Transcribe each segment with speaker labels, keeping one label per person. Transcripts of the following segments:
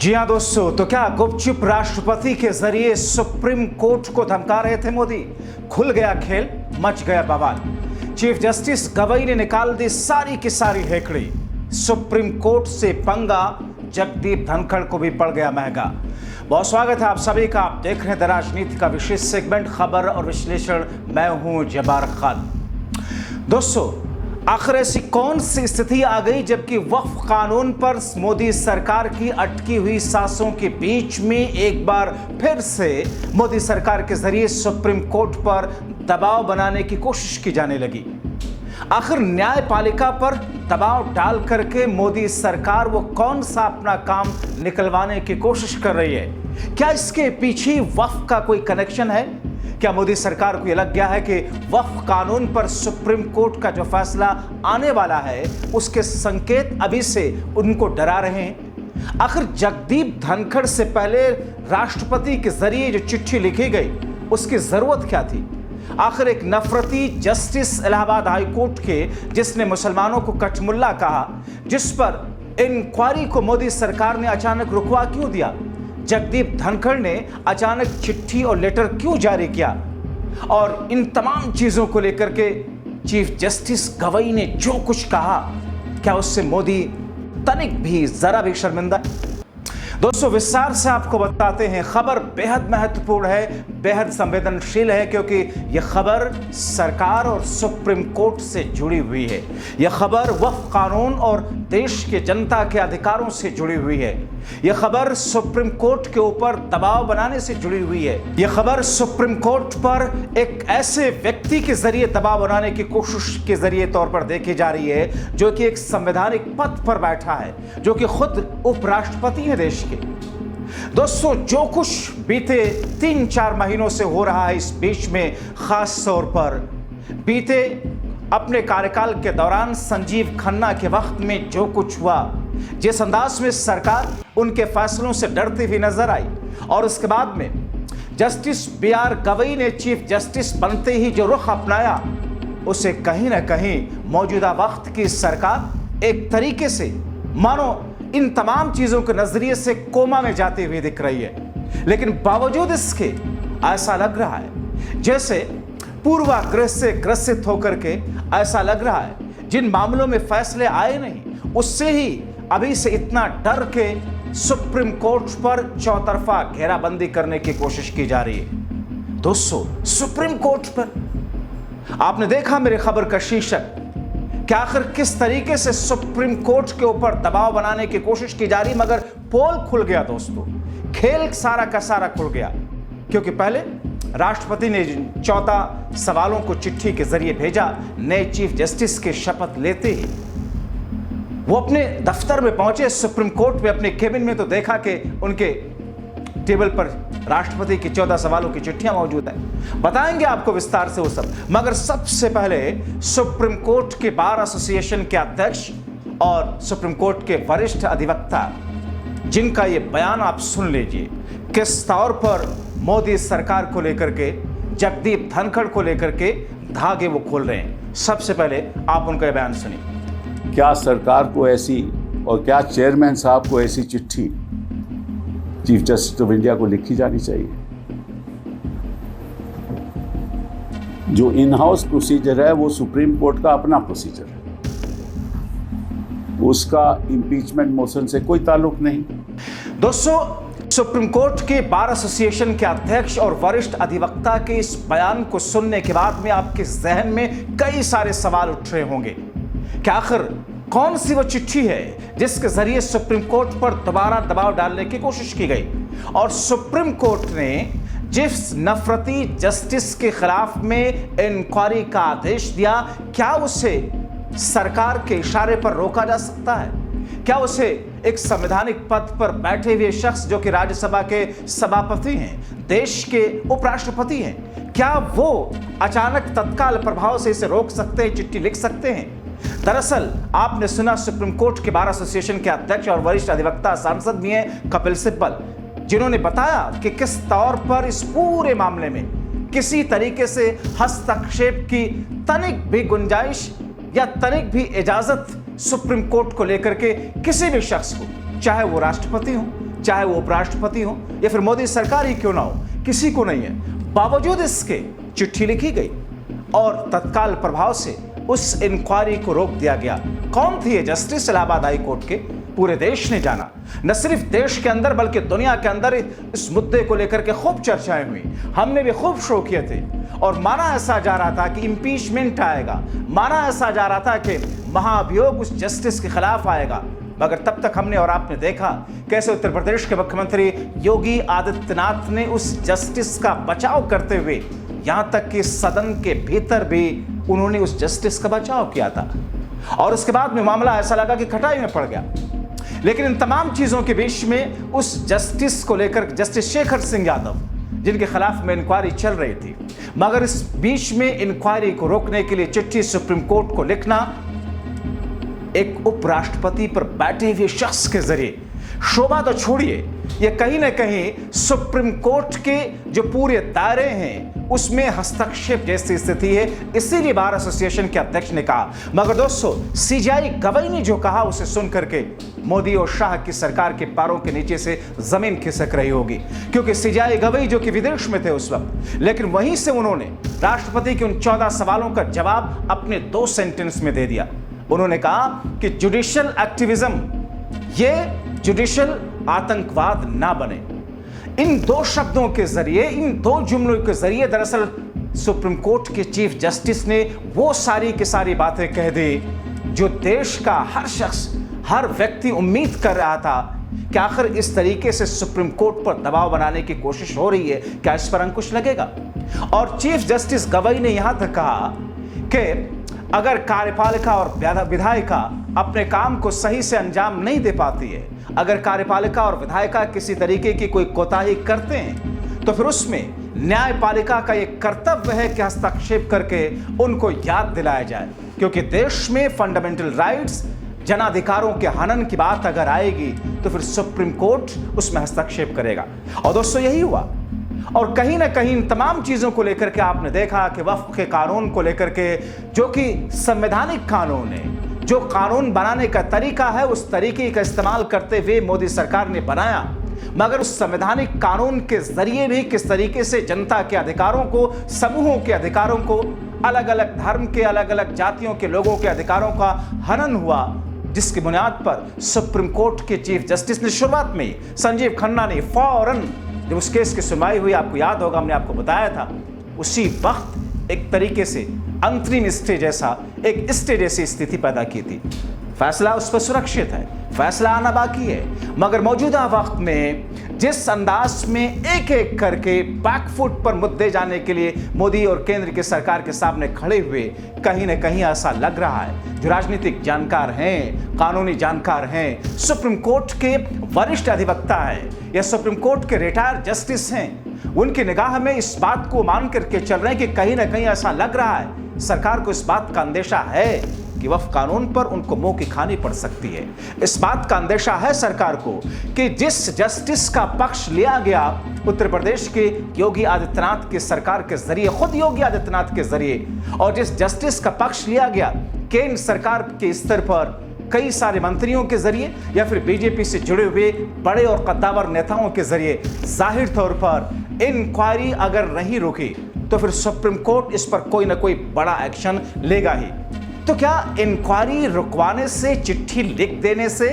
Speaker 1: जी हाँ दोस्तों, तो क्या गुपचुप राष्ट्रपति के जरिए सुप्रीम कोर्ट को धमका रहे थे मोदी? खुल गया खेल, मच गया बवाल। चीफ जस्टिस गवई ने निकाल दी सारी की सारी हेकड़ी। सुप्रीम कोर्ट से पंगा जगदीप धनखड़ को भी पड़ गया महंगा। बहुत स्वागत है आप सभी का। आप देख रहे हैं द राजनीति का विशेष सेगमेंट खबर और विश्लेषण। मैं हूं जब्बार खान। दोस्तों, आखिर ऐसी कौन सी स्थिति आ गई जबकि वक्फ कानून पर मोदी सरकार की अटकी हुई सांसों के बीच में एक बार फिर से मोदी सरकार के जरिए सुप्रीम कोर्ट पर दबाव बनाने की कोशिश की जाने लगी। आखिर न्यायपालिका पर दबाव डाल करके मोदी सरकार वो कौन सा अपना काम निकलवाने की कोशिश कर रही है? क्या इसके पीछे वक्फ का कोई कनेक्शन है? क्या मोदी सरकार को यह लग गया है कि वक्फ कानून पर सुप्रीम कोर्ट का जो फैसला आने वाला है उसके संकेत अभी से उनको डरा रहे हैं? आखिर जगदीप धनखड़ से पहले राष्ट्रपति के जरिए जो चिट्ठी लिखी गई उसकी जरूरत क्या थी? आखिर एक नफरती जस्टिस इलाहाबाद हाई कोर्ट के जिसने मुसलमानों को कठमुल्ला कहा, जिस पर इंक्वायरी को मोदी सरकार ने अचानक रुकवा क्यों दिया? जगदीप धनखड़ ने अचानक चिट्ठी और लेटर क्यों जारी किया? और इन तमाम चीजों को लेकर के चीफ जस्टिस गवई ने जो कुछ कहा, क्या उससे मोदी तनिक भी जरा भी शर्मिंदा? दोस्तों, विस्तार से आपको बताते हैं। खबर बेहद महत्वपूर्ण है, बेहद संवेदनशील है, क्योंकि यह खबर सरकार और सुप्रीम कोर्ट से जुड़ी हुई है। यह खबर वक्फ कानून और देश के जनता के अधिकारों से जुड़ी हुई है। यह खबर सुप्रीम कोर्ट के ऊपर दबाव बनाने से जुड़ी हुई है। यह खबर सुप्रीम कोर्ट पर एक ऐसे व्यक्ति के जरिए दबाव बनाने की कोशिश के जरिए तौर पर देखी जा रही है जो कि एक संवैधानिक पद पर बैठा है, जो कि खुद उपराष्ट्रपति है देश के। दोस्तों, जो कुछ बीते 3-4 महीनों से हो रहा है, इस बीच में खास तौर पर बीते अपने कार्यकाल के दौरान संजीव खन्ना के वक्त में जो कुछ हुआ, जिस अंदाज में सरकार उनके फैसलों से डरती हुई नजर आई, और उसके बाद में जस्टिस BR गवई ने चीफ जस्टिस बनते ही जो रुख अपनाया, उसे कहीं ना कहीं मौजूदा वक्त की सरकार एक तरीके से मानो इन तमाम चीजों के नजरिए से कोमा में जाती हुई दिख रही है। लेकिन बावजूद इसके ऐसा लग रहा है जैसे पूर्वाग्रह से ग्रसित होकर के ऐसा लग रहा है जिन मामलों में फैसले आए नहीं, उससे ही अभी से इतना डर के सुप्रीम कोर्ट पर चौतरफा घेराबंदी करने की कोशिश की जा रही है। दोस्तों, सुप्रीम कोर्ट पर आपने देखा मेरे खबर का शीर्षक कि आखिर किस तरीके से सुप्रीम कोर्ट के ऊपर दबाव बनाने की कोशिश की जा रही, मगर पोल खुल गया दोस्तों, खेल सारा का सारा खुल गया। क्योंकि पहले राष्ट्रपति ने 14 सवालों को चिट्ठी के जरिए भेजा। नए चीफ जस्टिस के शपथ लेते ही वो अपने दफ्तर में पहुंचे, सुप्रीम कोर्ट में अपने केबिन में, तो देखा कि उनके टेबल पर राष्ट्रपति की 14 सवालों की चिट्ठियां मौजूद है। बताएंगे आपको विस्तार से वो सब, मगर सबसे पहले सुप्रीम कोर्ट के बार एसोसिएशन के अध्यक्ष और सुप्रीम कोर्ट के वरिष्ठ अधिवक्ता, जिनका ये बयान आप सुन लीजिए, किस तौर पर मोदी सरकार को लेकर के, जगदीप धनखड़ को लेकर के धागे वो खोल रहे हैं। सबसे पहले आप उनका बयान सुनिए।
Speaker 2: क्या सरकार को ऐसी, और क्या चेयरमैन साहब को ऐसी चिट्ठी चीफ जस्टिस ऑफ इंडिया को लिखी जानी चाहिए? जो इन हाउस प्रोसीजर है वो सुप्रीम कोर्ट का अपना प्रोसीजर है, उसका इंपीचमेंट मोशन से कोई ताल्लुक नहीं।
Speaker 1: दोस्तों, सुप्रीम कोर्ट के बार एसोसिएशन के अध्यक्ष और वरिष्ठ अधिवक्ता के इस बयान को सुनने के बाद में आपके जहन में कई सारे सवाल उठ रहे होंगे कि आखिर कौन सी वो चिट्ठी है जिसके जरिए सुप्रीम कोर्ट पर दोबारा दबाव डालने की कोशिश की गई, और सुप्रीम कोर्ट ने जिस नफरती जस्टिस के खिलाफ में इंक्वायरी का आदेश दिया, क्या उसे सरकार के इशारे पर रोका जा सकता है? क्या उसे एक संवैधानिक पद पर बैठे हुए शख्स जो कि राज्यसभा के सभापति हैं, देश के उपराष्ट्रपति हैं, क्या वो अचानक तत्काल प्रभाव से इसे रोक सकते हैं, चिट्ठी लिख सकते हैं? दरअसल आपने सुना, सुप्रीम कोर्ट के बार एसोसिएशन के अध्यक्ष और वरिष्ठ अधिवक्ता सांसद भी हैं कपिल सिब्बल, जिन्होंने बताया कि किस तौर पर इस पूरे मामले में किसी तरीके से हस्तक्षेप की तनिक भी गुंजाइश या तनिक भी इजाजत सुप्रीम कोर्ट को लेकर के किसी भी शख्स को, चाहे वो राष्ट्रपति हो, चाहे वो उपराष्ट्रपति हो या फिर मोदी सरकार ही क्यों ना हो, किसी को नहीं है। बावजूद इसके चिट्ठी लिखी गई और तत्काल प्रभाव से उस इंक्वायरी को रोक दिया गया। कौन थी ये जस्टिस इलाहाबाद हाई कोर्ट के? पूरे देश ने जाना, न सिर्फ देश के अंदर बल्कि दुनिया के अंदर इस मुद्दे को लेकर के खूब चर्चाएं हुई। हमने भी खूब शो किए थे और माना ऐसा जा रहा था कि इंपीचमेंट आएगा, माना ऐसा जा रहा था कि महाभियोग उस जस्टिस के खिलाफ आएगा। मगर तब तक हमने और आपने देखा कैसे उत्तर प्रदेश के मुख्यमंत्री योगी आदित्यनाथ ने उस जस्टिस का बचाव करते हुए यहां तक कि सदन के भीतर भी उन्होंने उस जस्टिस का बचाव किया था। और उसके बाद में मामला ऐसा लगा कि खटाई में पड़ गया। लेकिन इन तमाम चीजों के बीच में उस जस्टिस को लेकर, जस्टिस शेखर सिंह यादव जिनके खिलाफ में इंक्वायरी चल रही थी, मगर इस बीच में इंक्वायरी को रोकने के लिए चिट्ठी सुप्रीम कोर्ट को लिखना एक उपराष्ट्रपति पर बैठे हुए शख्स के जरिए, शोभा तो छोड़िए, ये कहीं ना कहीं सुप्रीम कोर्ट के जो पूरे दायरे हैं उसमें हस्तक्षेप जैसी स्थिति है। इसीलिए बार एसोसिएशन के अध्यक्ष ने कहा। मगर दोस्तों, सीजेआई गवई ने जो कहा उसे सुन करके मोदी और शाह की सरकार के पैरों के नीचे से जमीन खिसक रही होगी, क्योंकि सीजेआई गवई जो कि विदेश में थे उस वक्त, लेकिन वहीं से उन्होंने राष्ट्रपति के उन 14 सवालों का जवाब अपने 2 सेंटेंस में दे दिया। उन्होंने कहा कि जुडिशियल एक्टिविज्म ये जुडिशियल आतंकवाद ना बने। इन 2 शब्दों के जरिए, इन 2 जुमलों के जरिए दरअसल सुप्रीम कोर्ट के चीफ जस्टिस ने वो सारी की सारी बातें कह दी जो देश का हर शख्स, हर व्यक्ति उम्मीद कर रहा था कि आखिर इस तरीके से सुप्रीम कोर्ट पर दबाव बनाने की कोशिश हो रही है, क्या इस पर अंकुश लगेगा। और चीफ जस्टिस गवई ने यहां तक कहा कि अगर कार्यपालिका और विधायिका अपने काम को सही से अंजाम नहीं दे पाती है, अगर कार्यपालिका और विधायिका किसी तरीके की कोई कोताही करते हैं, तो फिर उसमें न्यायपालिका का ये कर्तव्य है कि हस्तक्षेप करके उनको याद दिलाया जाए, क्योंकि देश में फंडामेंटल राइट्स, जनाधिकारों के हनन की बात अगर आएगी तो फिर सुप्रीम कोर्ट उसमें हस्तक्षेप करेगा। और दोस्तों, यही हुआ। और कहीं ना कहीं इन तमाम चीजों को लेकर के आपने देखा कि वक्फ के कानून को लेकर के, जो कि संवैधानिक कानून है, जो कानून बनाने का तरीका है उस तरीके का इस्तेमाल करते हुए मोदी सरकार ने बनाया, मगर उस संवैधानिक कानून के जरिए भी किस तरीके से जनता के अधिकारों को, समूहों के अधिकारों को, अलग अलग धर्म के, अलग अलग जातियों के लोगों के अधिकारों का हनन हुआ, जिसकी बुनियाद पर सुप्रीम कोर्ट के चीफ जस्टिस ने शुरुआत में संजीव खन्ना ने फौरन, जब उस केस की सुनवाई हुई, आपको याद होगा हमने आपको बताया था, उसी वक्त एक तरीके से अंतरिम स्टे जैसा, एक स्टे जैसी स्थिति पैदा की थी। फैसला उस पर सुरक्षित है, फैसला आना बाकी है, मगर मौजूदा वक्त में जिस अंदाज में एक एक करके बैकफुट पर मुद्दे जाने के लिए मोदी और केंद्र की सरकार के सामने खड़े हुए, कहीं ना कहीं ऐसा लग रहा है, जो राजनीतिक जानकार हैं, कानूनी जानकार हैं, सुप्रीम कोर्ट के वरिष्ठ अधिवक्ता हैं या सुप्रीम कोर्ट के रिटायर्ड जस्टिस हैं, उनकी निगाह में इस बात को मान करके चल रहे हैं कि कहीं ना कहीं ऐसा लग रहा है, सरकार को इस बात का अंदेशा है कि वक्फ कानून पर उनको मुंह की खानी पड़ सकती है। इस बात का अंदेशा है सरकार को कि जिस जस्टिस का पक्ष लिया गया उत्तर प्रदेश के योगी आदित्यनाथ की सरकार के जरिए, खुद योगी आदित्यनाथ के जरिए, और जिस जस्टिस का पक्ष लिया गया केंद्र सरकार के स्तर पर कई सारे मंत्रियों के जरिए या फिर बीजेपी से जुड़े हुए बड़े और कद्दावर नेताओं के जरिए, जाहिर तौर पर इंक्वायरी अगर नहीं रुकी तो फिर सुप्रीम कोर्ट इस पर कोई ना कोई बड़ा एक्शन लेगा ही। तो क्या इंक्वायरी रुकवाने से, चिट्ठी लिख देने से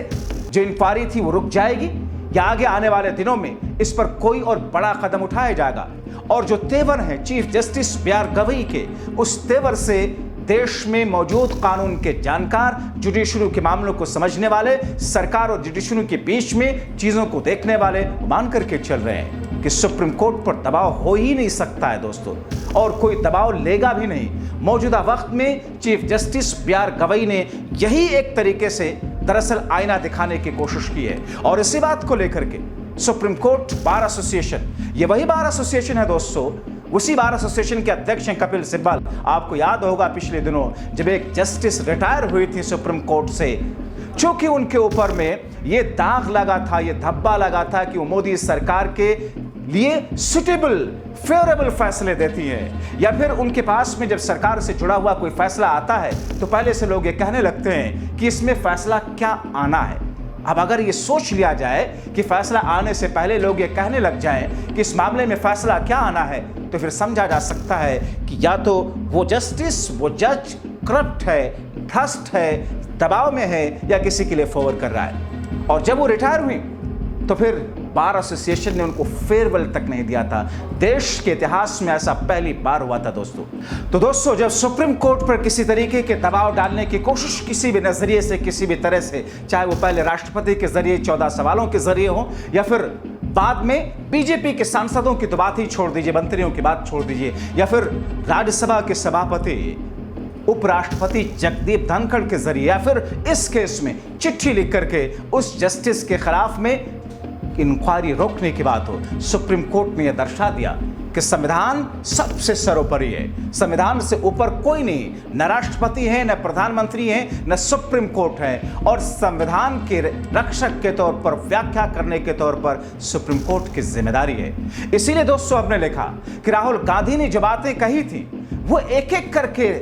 Speaker 1: जो इंक्वायरी थी वो रुक जाएगी, या आगे आने वाले दिनों में इस पर कोई और बड़ा कदम उठाया जाएगा? और जो तेवर है चीफ जस्टिस बीआर गवई के, उस तेवर से देश में मौजूद कानून के जानकार, जुडिशरी के मामलों को समझने वाले, सरकार और जुडिशरी के बीच में चीजों को देखने वाले मान करके चल रहे हैं कि सुप्रीम कोर्ट पर दबाव हो ही नहीं सकता है दोस्तों, और कोई दबाव लेगा भी नहीं। मौजूदा वक्त में चीफ जस्टिस बीआर गवई ने यही एक तरीके से दरअसल आईना दिखाने की कोशिश की है। और इसी बात को लेकर के सुप्रीम कोर्ट बार एसोसिएशन, ये वही बार एसोसिएशन है दोस्तों, उसी बार एसोसिएशन के अध्यक्ष हैं कपिल सिब्बल। आपको याद होगा पिछले दिनों जब एक जस्टिस रिटायर हुई थी सुप्रीम कोर्ट से, चूंकि उनके ऊपर में ये दाग लगा था, ये धब्बा लगा था कि वो मोदी सरकार के लिए सुटेबल, फेवरेबल फैसले देती हैं, या फिर उनके पास में जब सरकार से जुड़ा हुआ कोई फैसला आता है तो पहले से लोग ये कहने लगते हैं कि इसमें फैसला क्या आना है, अब अगर ये सोच लिया जाए कि फैसला आने से पहले लोग ये कहने लग जाएं कि इस मामले में फैसला क्या आना है, तो फिर समझा जा सकता है कि या तो वो जस्टिस, वो जज करप्ट है, भ्रष्ट है, दबाव में है, या किसी के लिए फेवर कर रहा है। और जब वो रिटायर हुई तो फिर बार एसोसिएशन ने उनको फेयरवेल तक नहीं दिया था। देश के इतिहास में ऐसा पहली बार हुआ था दोस्तों। तो दोस्तों, जब सुप्रीम कोर्ट पर किसी तरीके के दबाव डालने की कोशिश किसी भी नजरिए से, किसी भी तरह से, चाहे वो पहले राष्ट्रपति के जरिए 14 सवालों के जरिए हो, या फिर बाद में बीजेपी के सांसदों की तो बात ही छोड़ दीजिए, मंत्रियों की बात छोड़ दीजिए, या फिर राज्यसभा के सभापति उपराष्ट्रपति जगदीप धनखड़ के जरिए, या फिर इस केस में चिट्ठी लिख करके उस जस्टिस के खिलाफ में इंक्वायरी रोकने की बात हो, सुप्रीम कोर्ट ने यह दर्शा दिया कि संविधान सबसे सर्वोपरि है। संविधान से ऊपर कोई नहीं, न राष्ट्रपति है, न प्रधानमंत्री है, न सुप्रीम कोर्ट है, और संविधान के रक्षक के तौर पर, व्याख्या करने के तौर पर सुप्रीम कोर्ट की जिम्मेदारी है। इसीलिए दोस्तों, हमने लिखा कि राहुल गांधी ने जो बातें कही थी वो एक एक करके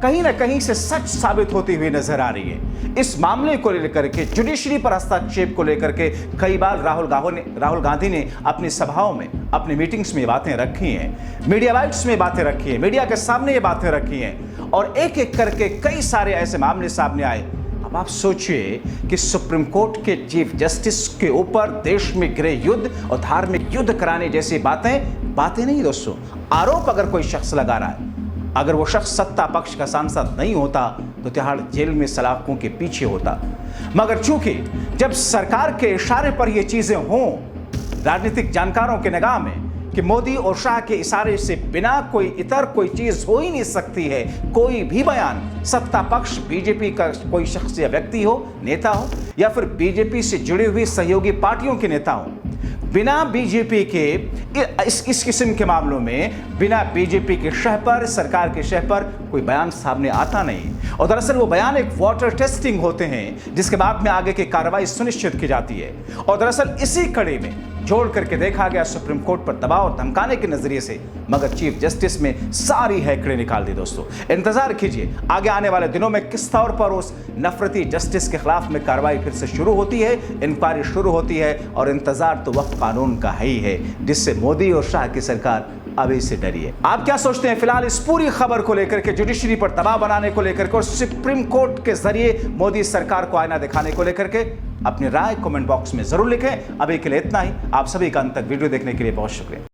Speaker 1: कहीं ना कहीं से सच साबित होती हुई नजर आ रही है। इस मामले को लेकर के, जुडिशरी पर हस्तक्षेप को लेकर के कई बार राहुल गांधी ने अपनी सभाओं में, अपनी मीटिंग्स में ये बातें रखी हैं, मीडिया बाइट्स में बातें रखी हैं, मीडिया के सामने ये बातें रखी हैं, और एक एक करके कई सारे ऐसे मामले सामने आए। अब आप सोचिए कि सुप्रीम कोर्ट के चीफ जस्टिस के ऊपर देश में गृह युद्ध और धार्मिक युद्ध कराने जैसी बातें नहीं दोस्तों, आरोप अगर कोई शख्स लगा रहा है, अगर वो शख्स सत्ता पक्ष का सांसद नहीं होता तो तिहाड़ जेल में सलाखों के पीछे होता। मगर चूंकि जब सरकार के इशारे पर ये चीजें हों, राजनीतिक जानकारों के निगाह में कि मोदी और शाह के इशारे से बिना कोई चीज हो ही नहीं सकती है, कोई भी बयान सत्ता पक्ष बीजेपी का कोई शख्स या व्यक्ति हो, नेता हो, या फिर बीजेपी से जुड़ी हुई सहयोगी पार्टियों के नेता हो, बिना बीजेपी के इस किस्म के मामलों में, बिना बीजेपी के शह पर, सरकार के शह पर कोई बयान सामने आता नहीं। और दरअसल वो बयान एक वाटर टेस्टिंग होते हैं, जिसके बाद में आगे की कार्रवाई सुनिश्चित की जाती है। और दरअसल इसी कड़ी में जोड़ करके देखा गया सुप्रीम कोर्ट पर दबाव और धमकाने के नजरिए से, मगर चीफ जस्टिस में सारी हैकड़े निकाल दी दोस्तों। इंतजार कीजिए आगे आने वाले दिनों में किस तौर पर उस नफरती जस्टिस के खिलाफ में कार्रवाई फिर से शुरू होती है, इंक्वायरी शुरू होती है, और इंतजार तो वक्त कानून का है ही है, जिससे मोदी और शाह की सरकार अभी से डरी है। आप क्या सोचते हैं फिलहाल इस पूरी खबर को लेकर के, जुडिशरी पर दबाव बनाने को लेकर के और सुप्रीम कोर्ट के जरिए मोदी सरकार को आईना दिखाने को लेकर के? अपनी राय कमेंट बॉक्स में जरूर लिखें। अभी के लिए इतना ही। आप सभी का अंत तक वीडियो देखने के लिए बहुत शुक्रिया।